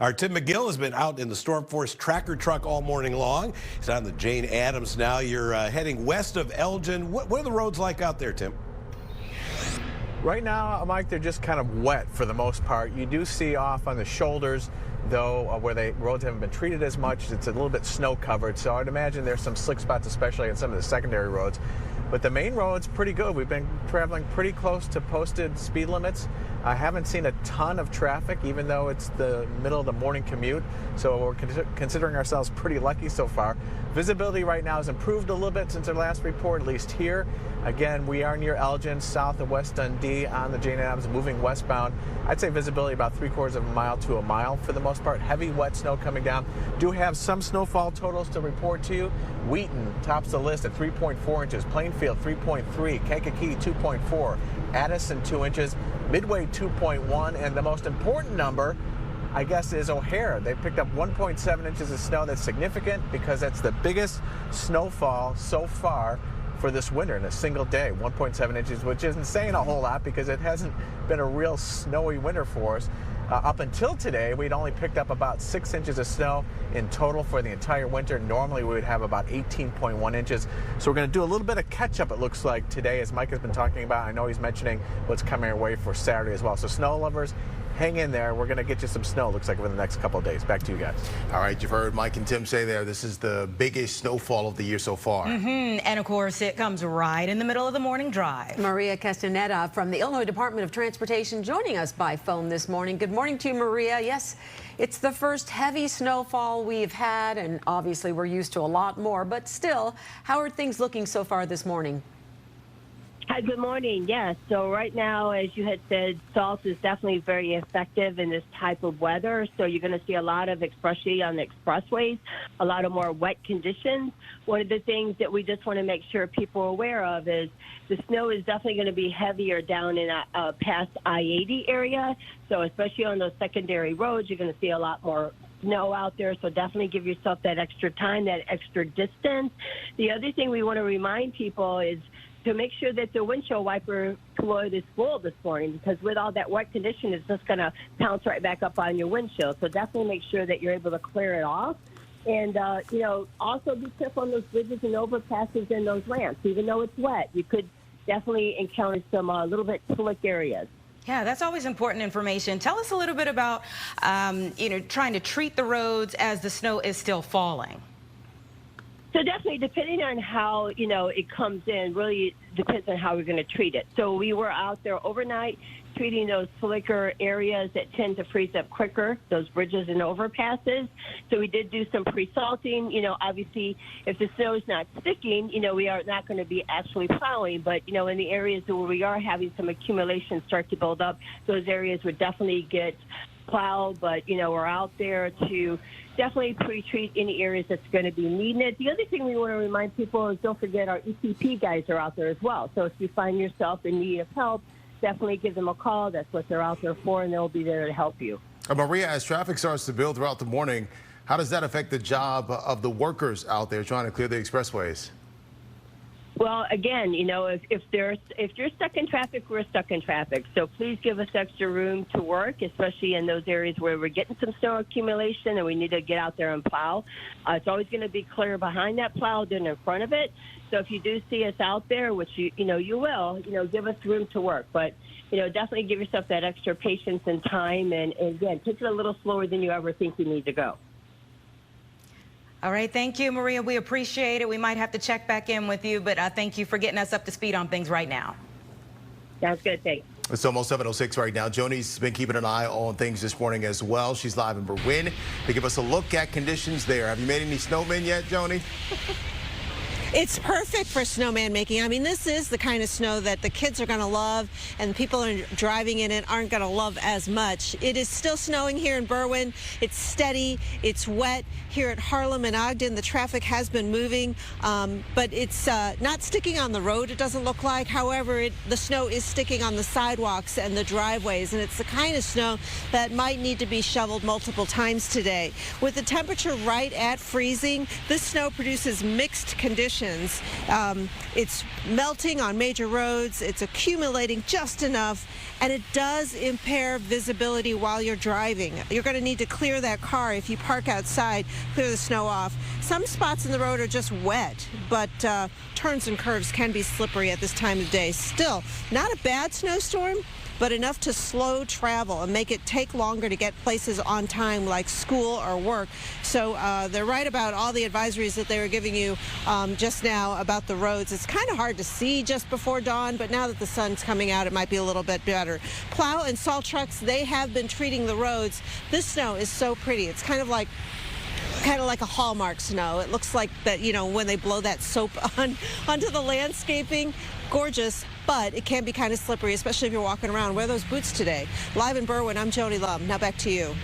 Our Tim McGill has been out in the Storm Force tracker truck all morning long. He's on the Jane Addams now. You're heading west of Elgin. What are the roads like out there, Tim? Right now, Mike, they're just kind of wet for the most part. You do see off on the shoulders, though, where the roads haven't been treated as much. It's a little bit snow covered, so I'd imagine there's some slick spots, especially on some of the secondary roads. But the main road's pretty good. We've been traveling pretty close to posted speed limits. I haven't seen a ton of traffic, even though it's the middle of the morning commute. So we're considering ourselves pretty lucky so far. Visibility right now has improved a little bit since our last report, at least here. Again, we are near Elgin, south of West Dundee on the Jane Addams, moving westbound. I'd say visibility about 3/4 of a mile to a mile for the most part. Heavy, wet snow coming down. Do have some snowfall totals to report to you. Wheaton tops the list at 3.4 inches. Plainfield 3.3. Kankakee 2.4. Addison 2 inches. Midway 2.1. And the most important number, I guess, is O'Hare. They picked up 1.7 inches of snow. That's significant because that's the biggest snowfall so far for this winter in a single day. 1.7 inches, which isn't saying a whole lot because it hasn't been a real snowy winter for us. Up until today, we'd only picked up about 6 inches of snow in total for the entire winter. Normally, we would have about 18.1 inches. So we're going to do a little bit of catch-up, it looks like, today, as Mike has been talking about. I know he's mentioning what's coming our way for Saturday as well. So snow lovers, hang in there. We're going to get you some snow, looks like, over the next couple of days. Back to you guys. All right, you've heard Mike and Tim say there, this is the biggest snowfall of the year so far. And of course, it comes right in the middle of the morning drive. Maria Castaneda from the Illinois Department of Transportation joining us by phone this morning. Good morning to you, Maria. Yes, it's the first heavy snowfall we've had, and obviously we're used to a lot more, but still, how are things looking so far this morning? Hi, good morning. Yes, so right now, as you had said, salt is definitely very effective in this type of weather. So you're going to see a lot of, especially on the expressways, a lot of more wet conditions. One of the things that we just want to make sure people are aware of is the snow is definitely going to be heavier down in past I-80 area. So especially on those secondary roads, you're going to see a lot more snow out there, so definitely give yourself that extra time, that extra distance. The other thing we want to remind people is to make sure that the windshield wiper fluid is full this morning, because with all that wet condition, it's just going to pounce right back up on your windshield. So definitely make sure that you're able to clear it off. And, also be careful on those bridges and overpasses and those ramps. Even though it's wet, you could definitely encounter some little bit slick areas. Yeah, that's always important information. Tell us a little bit about, trying to treat the roads as the snow is still falling. So definitely, depending on how, it comes in, really depends on how we're going to treat it. So we were out there overnight treating those slicker areas that tend to freeze up quicker, those bridges and overpasses. So we did do some pre-salting. Obviously, if the snow is not sticking, we are not going to be actually plowing. But, in the areas where we are having some accumulation start to build up, those areas would definitely get plowed. But, we're out there to definitely pre-treat any areas that's going to be needing it. The other thing we want to remind people is don't forget our ECP guys are out there as well. So if you find yourself in need of help, definitely give them a call. That's what they're out there for, and they'll be there to help you. Maria, as traffic starts to build throughout the morning, how does that affect the job of the workers out there trying to clear the expressways? Well, again, if you're stuck in traffic, we're stuck in traffic. So please give us extra room to work, especially in those areas where we're getting some snow accumulation and we need to get out there and plow. It's always going to be clear behind that plow than in front of it. So if you do see us out there, which you will, give us room to work. But definitely give yourself that extra patience and time, and again, take it a little slower than you ever think you need to go. All right, thank you, Maria. We appreciate it. We might have to check back in with you, but thank you for getting us up to speed on things right now. Sounds good, thanks. It's almost 7:06 right now. Joanie's been keeping an eye on things this morning as well. She's live in Berwyn to give us a look at conditions there. Have you made any snowmen yet, Joanie? It's perfect for snowman making. I mean, this is the kind of snow that the kids are going to love, and people who are driving in it aren't going to love as much. It is still snowing here in Berwyn. It's steady. It's wet. Here at Harlem and Ogden, the traffic has been moving, but it's not sticking on the road, it doesn't look like. However, the snow is sticking on the sidewalks and the driveways, and it's the kind of snow that might need to be shoveled multiple times today. With the temperature right at freezing, this snow produces mixed conditions. conditions. It's melting on major roads. It's accumulating just enough, and it does impair visibility while you're driving. You're going to need to clear that car if you park outside, clear the snow off. Some spots in the road are just wet, but turns and curves can be slippery at this time of day. Still, not a bad snowstorm, but enough to slow travel and make it take longer to get places on time like school or work. So they're right about all the advisories that they were giving you just now about the roads. It's kind of hard to see just before dawn, but now that the sun's coming out, it might be a little bit better. Plow and salt trucks, they have been treating the roads. This snow is so pretty. It's kind of like a Hallmark snow. It looks like that, you know, when they blow that soap onto the landscaping. Gorgeous, but it can be kind of slippery, especially if you're walking around. Wear those boots today. Live in Berwyn, I'm Joanie Lum. Now back to you.